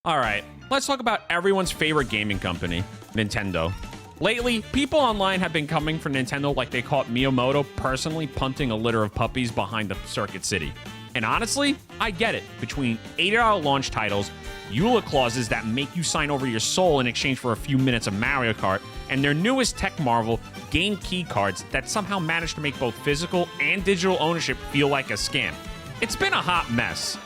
All right, let's talk about everyone's favorite gaming company, Nintendo. Lately, people online have been coming for Nintendo like they caught Miyamoto personally punting a litter of puppies behind the Circuit City. And honestly, I get it. Between $80 launch titles, EULA clauses that make you sign over your soul in exchange for a few minutes of Mario Kart, and their newest tech marvel, game key cards that somehow manage to make both physical and digital ownership feel like a scam. It's been a hot mess.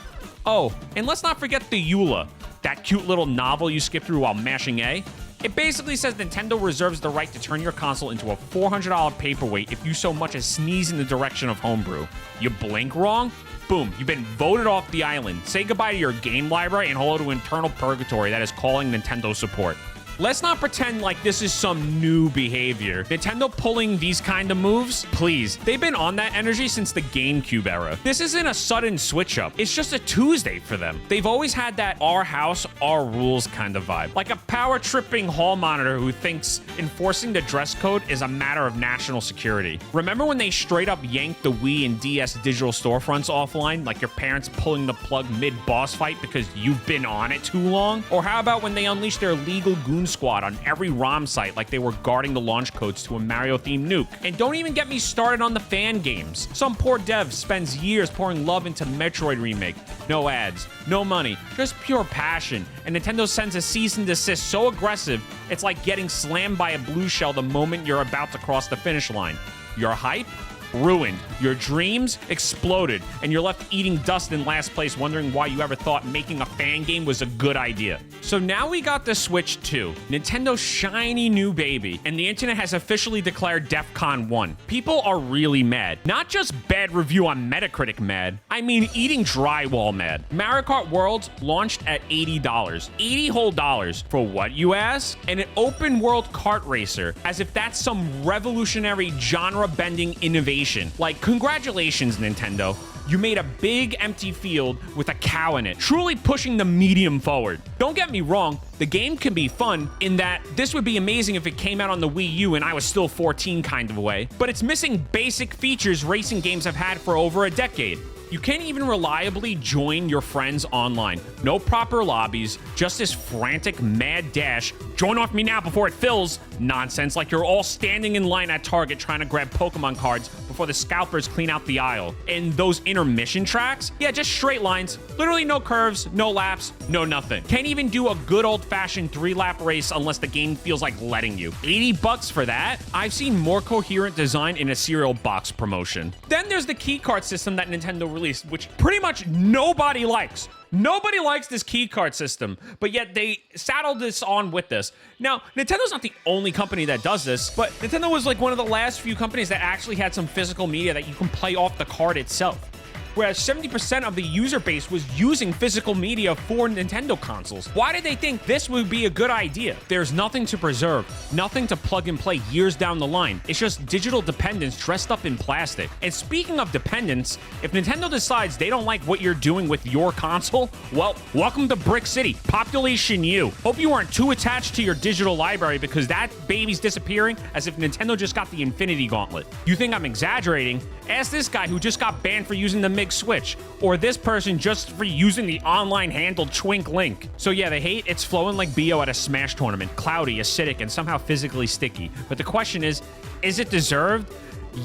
Oh, and let's not forget the EULA, that cute little novel you skip through while mashing A. It basically says Nintendo reserves the right to turn your console into a $400 paperweight if you so much as sneeze in the direction of homebrew. You blink wrong? Boom, you've been voted off the island. Say goodbye to your game library and hello to internal purgatory that is calling Nintendo support. Let's not pretend like this is some new behavior. Nintendo pulling these kind of moves? Please. They've been on that energy since the GameCube era. This isn't a sudden switch up. It's just a Tuesday for them. They've always had that our house, our rules kind of vibe. Like a power-tripping hall monitor who thinks enforcing the dress code is a matter of national security. Remember when they straight up yanked the Wii and DS digital storefronts offline? Like your parents pulling the plug mid-boss fight because you've been on it too long? Or how about when they unleashed their legal goon squad on every ROM site like they were guarding the launch codes to a Mario-themed nuke? And don't even get me started on the fan games. Some poor dev spends years pouring love into Metroid Remake. No ads, no money, just pure passion. And Nintendo sends a cease and desist so aggressive, it's like getting slammed by a blue shell the moment you're about to cross the finish line. Your hype? Ruined. Your dreams exploded, and you're left eating dust in last place wondering why you ever thought making a fan game was a good idea. So now we got the Switch 2, Nintendo's shiny new baby, and the internet has officially declared DEF CON 1. People are really mad. Not just bad review on Metacritic mad, I mean eating drywall mad. Mario Kart Worlds launched at $80. 80 whole dollars. For what, you ask? And an open world kart racer, as if that's some revolutionary genre-bending innovation. Like, congratulations, Nintendo. You made a big empty field with a cow in it, truly pushing the medium forward. Don't get me wrong, the game can be fun in that this would be amazing if it came out on the Wii U and I was still 14 kind of way, but it's missing basic features racing games have had for over a decade. You can't even reliably join your friends online. No proper lobbies, just this frantic, mad dash. Join off me now before it fills. Nonsense, like you're all standing in line at Target trying to grab Pokemon cards before the scalpers clean out the aisle. And those intermission tracks? Yeah, just straight lines. Literally no curves, no laps, no nothing. Can't even do a good old-fashioned 3-lap race unless the game feels like letting you. $80 for that? I've seen more coherent design in a cereal box promotion. Then there's the keycard system that Nintendo released, which pretty much nobody likes. Nobody likes this keycard system, but yet they saddled this on with this. Now, Nintendo's not the only company that does this, but Nintendo was like one of the last few companies that actually had some physical media that you can play off the card itself. Whereas 70% of the user base was using physical media for Nintendo consoles. Why did they think this would be a good idea? There's nothing to preserve, nothing to plug and play years down the line. It's just digital dependence dressed up in plastic. And speaking of dependence, if Nintendo decides they don't like what you're doing with your console, well, welcome to Brick City, population U. Hope you aren't too attached to your digital library because that baby's disappearing as if Nintendo just got the Infinity Gauntlet. You think I'm exaggerating? Ask this guy who just got banned for using the MIG Switch, or this person just for using the online handle Twink Link. So yeah, the hate, it's flowing like BO at a Smash tournament, cloudy, acidic, and somehow physically sticky. But the question is it deserved?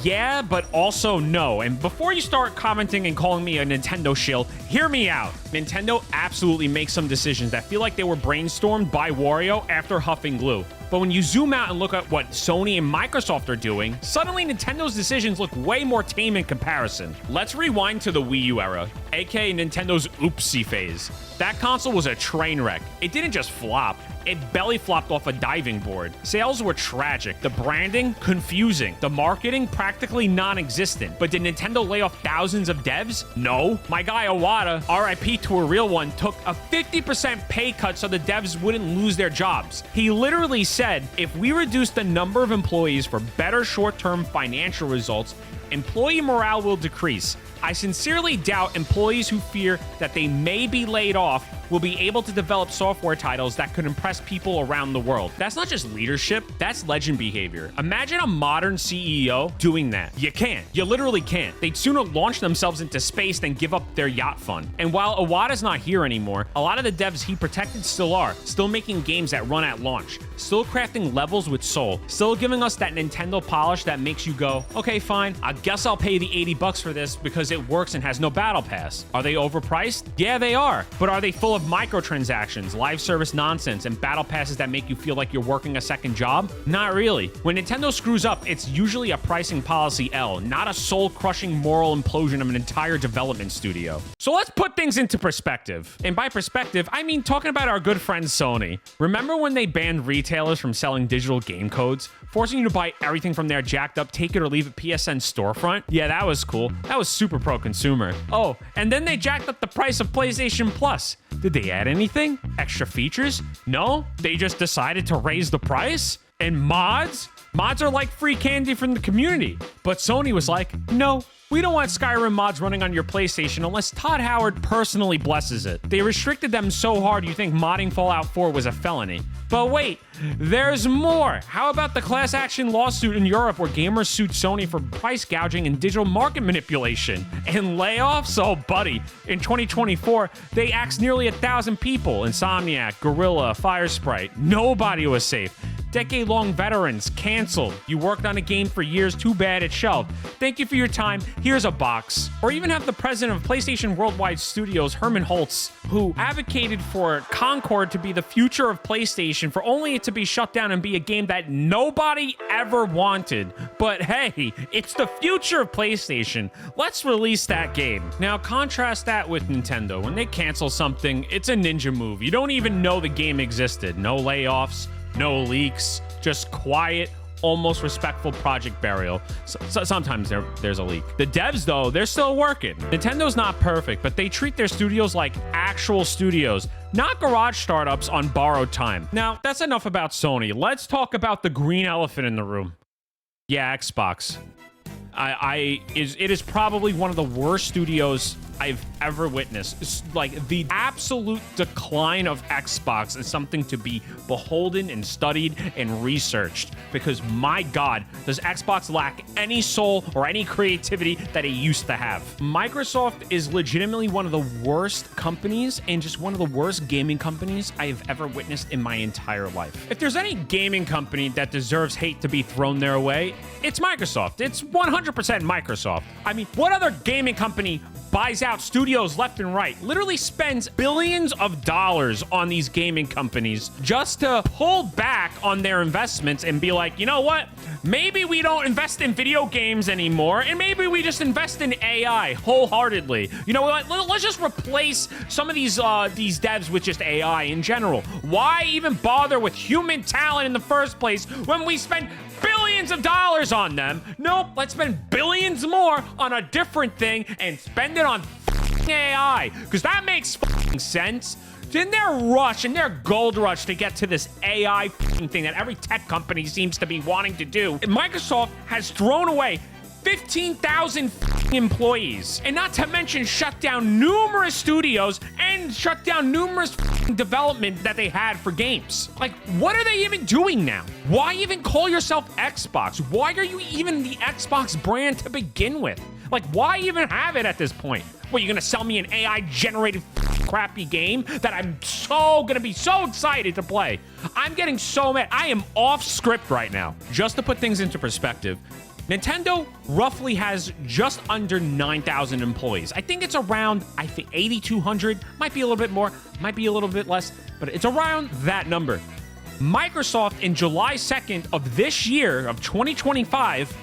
Yeah, but also no. And before you start commenting and calling me a Nintendo shill, hear me out. Nintendo absolutely makes some decisions that feel like they were brainstormed by Wario after huffing glue. But when you zoom out and look at what Sony and Microsoft are doing, suddenly Nintendo's decisions look way more tame in comparison. Let's rewind to the Wii U era, aka Nintendo's oopsie phase. That console was a train wreck. It didn't just flop, it belly flopped off a diving board. Sales were tragic. The branding, confusing. The marketing, practically non-existent. But did Nintendo lay off thousands of devs? No. My guy Iwata, RIP to a real one, took a 50% pay cut so the devs wouldn't lose their jobs. He literally said, if we reduce the number of employees for better short-term financial results, employee morale will decrease. I sincerely doubt employees who fear that they may be laid off will be able to develop software titles that could impress people around the world. That's not just leadership, that's legend behavior. Imagine a modern CEO doing that. You can't. You literally can't. They'd sooner launch themselves into space than give up their yacht fund. And while Iwata's not here anymore, a lot of the devs he protected still are, still making games that run at launch, still crafting levels with soul, still giving us that Nintendo polish that makes you go, okay, fine, I guess I'll pay the $80 for this because it works and has no battle pass. Are they overpriced? Yeah, they are. But are they full of microtransactions, live service nonsense, and battle passes that make you feel like you're working a second job? Not really. When Nintendo screws up, it's usually a pricing policy L, not a soul-crushing moral implosion of an entire development studio. So let's put things into perspective. And by perspective, I mean talking about our good friend Sony. Remember when they banned retailers from selling digital game codes, forcing you to buy everything from their jacked up take it or leave it PSN storefront? Yeah, that was cool. That was super pro-consumer. Oh, and then they jacked up the price of PlayStation Plus. Did they add anything? Extra features? No, they just decided to raise the price? And mods? Mods are like free candy from the community. But Sony was like, no, we don't want Skyrim mods running on your PlayStation unless Todd Howard personally blesses it. They restricted them so hard you think modding Fallout 4 was a felony. But wait, there's more. How about the class action lawsuit in Europe where gamers sued Sony for price gouging and digital market manipulation? And layoffs? Oh, buddy. In 2024, they axed nearly 1,000 people. Insomniac, Gorilla, Firesprite. Nobody was safe. Decade-long veterans canceled. You worked on a game for years, too bad it's shelved. Thank you for your time. Here's a box. Or even have the president of PlayStation Worldwide Studios, Herman Holtz, who advocated for Concord to be the future of PlayStation for only it to be shut down and be a game that nobody ever wanted. But hey, it's the future of PlayStation. Let's release that game. Now contrast that with Nintendo. When they cancel something, it's a ninja move. You don't even know the game existed. No layoffs. No leaks, just quiet, almost respectful project burial. So sometimes there's a leak. The devs, though, they're still working. Nintendo's not perfect, but they treat their studios like actual studios, not garage startups on borrowed time. Now, that's enough about Sony. Let's talk about the green elephant in the room. Yeah, Xbox. It is probably one of the worst studios I've ever witnessed. It's like the absolute decline of Xbox is something to be beholden and studied and researched, because my God, does Xbox lack any soul or any creativity that it used to have. Microsoft is legitimately one of the worst companies and just one of the worst gaming companies I have ever witnessed in my entire life. If there's any gaming company that deserves hate to be thrown their way, it's Microsoft. It's 100% Microsoft. I mean, what other gaming company buys out studios left and right, literally spends billions of dollars on these gaming companies just to pull back on their investments and be like, you know what? Maybe we don't invest in video games anymore, and maybe we just invest in AI wholeheartedly. You know what? Let's just replace some of these devs with just AI in general. Why even bother with human talent in the first place when we spend billions of dollars on them? Nope, let's spend billions more on a different thing and spend it on AI, because that makes sense. In their rush, in their gold rush to get to this AI thing that every tech company seems to be wanting to do, Microsoft has thrown away 15,000 employees, and not to mention shut down numerous studios and shut down numerous development that they had for games. Like, what are they even doing now? Why even call yourself Xbox? Why are you even the Xbox brand to begin with? Like, why even have it at this point? What, you're gonna sell me an AI-generated crappy game that I'm gonna be so excited to play? I'm getting so mad. I am off script right now. Just to put things into perspective, Nintendo roughly has just under 9,000 employees. I think it's around, 8,200. Might be a little bit more, might be a little bit less, but it's around that number. Microsoft in July 2nd of this year, of 2025,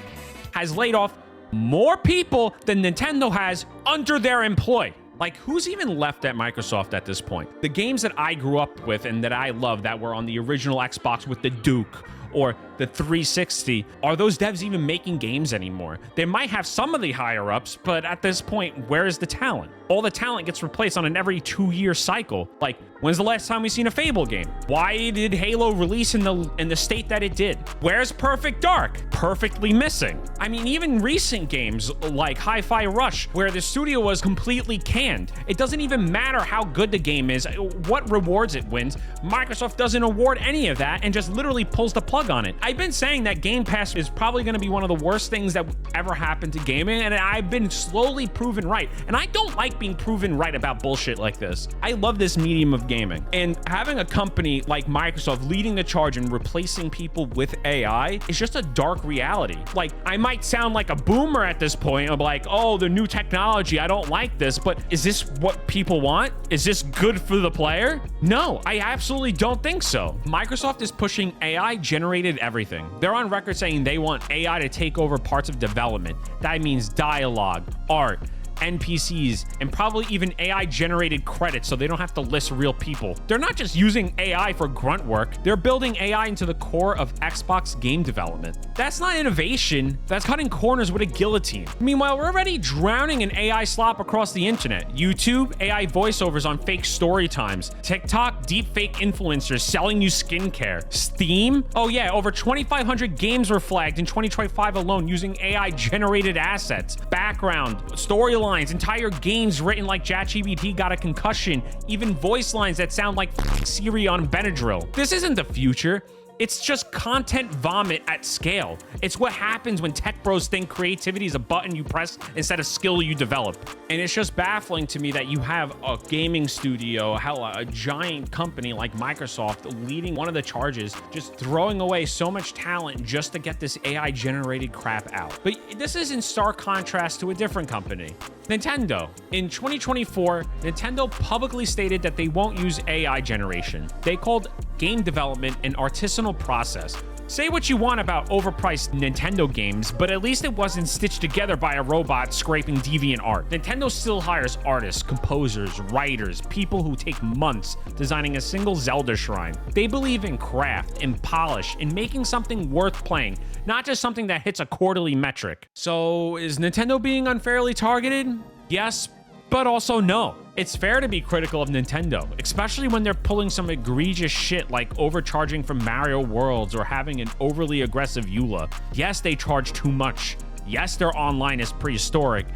has laid off more people than Nintendo has under their employ. Like, who's even left at Microsoft at this point? The games that I grew up with and that I love that were on the original Xbox with the Duke, or the 360, are those devs even making games anymore? They might have some of the higher ups, but at this point, where is the talent? All the talent gets replaced on an every 2-year cycle. Like, when's the last time we seen a Fable game? Why did Halo release in the state that it did? Where's Perfect Dark? Perfectly missing. I mean, even recent games like Hi-Fi Rush, where the studio was completely canned. It doesn't even matter how good the game is, what rewards it wins. Microsoft doesn't award any of that and just literally pulls the plug on it. I've been saying that Game Pass is probably going to be one of the worst things that ever happened to gaming, and I've been slowly proven right. And I don't like being proven right about bullshit like this. I love this medium of gaming. And having a company like Microsoft leading the charge and replacing people with AI is just a dark reality. Like, I might sound like a boomer at this point. I'm like, oh, the new technology, I don't like this, but is this what people want? Is this good for the player? No, I absolutely don't think so. Microsoft is pushing AI-generated everything. They're on record saying they want AI to take over parts of development. That means dialogue, art, NPCs, and probably even AI-generated credits so they don't have to list real people. They're not just using AI for grunt work, they're building AI into the core of Xbox game development. That's not innovation, that's cutting corners with a guillotine. Meanwhile, we're already drowning in AI slop across the internet. YouTube, AI voiceovers on fake story times. TikTok, deepfake influencers selling you skincare. Steam? Oh yeah, over 2,500 games were flagged in 2025 alone using AI-generated assets. Background, storylines, entire games written like ChatGPT got a concussion, even voice lines that sound like Siri on Benadryl. This isn't the future. It's just content vomit at scale. It's what happens when tech bros think creativity is a button you press instead of skill you develop. And it's just baffling to me that you have a gaming studio, hell, a giant company like Microsoft leading one of the charges, just throwing away so much talent just to get this AI-generated crap out. But this is in stark contrast to a different company, Nintendo. In 2024, Nintendo publicly stated that they won't use AI generation. They called game development an artisanal process. Say what you want about overpriced Nintendo games, but at least it wasn't stitched together by a robot scraping deviant art. Nintendo still hires artists, composers, writers, people who take months designing a single Zelda shrine. They believe in craft, in polish, in making something worth playing, not just something that hits a quarterly metric. So is Nintendo being unfairly targeted? Yes, but also no. It's fair to be critical of Nintendo, especially when they're pulling some egregious shit like overcharging for Mario Worlds or having an overly aggressive EULA. Yes, they charge too much. Yes, their online is prehistoric.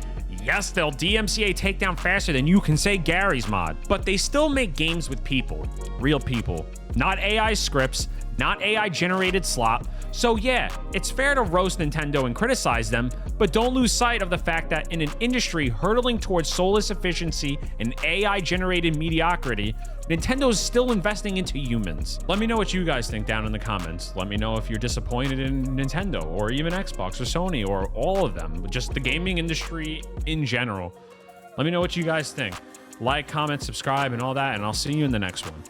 Yes, they'll DMCA takedown faster than you can say Gary's mod. But they still make games with people, real people, not AI scripts, not AI-generated slop. So yeah, it's fair to roast Nintendo and criticize them, but don't lose sight of the fact that in an industry hurtling towards soulless efficiency and AI-generated mediocrity, Nintendo's still investing into humans. Let me know what you guys think down in the comments. Let me know if you're disappointed in Nintendo, or even Xbox or Sony, or all of them, just the gaming industry in general. Let me know what you guys think. Like, comment, subscribe, and all that, and I'll see you in the next one.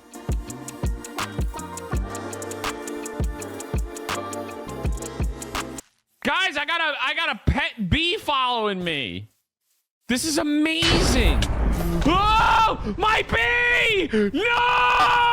Guys, I got a pet bee following me. This is amazing. Oh, my bee! No!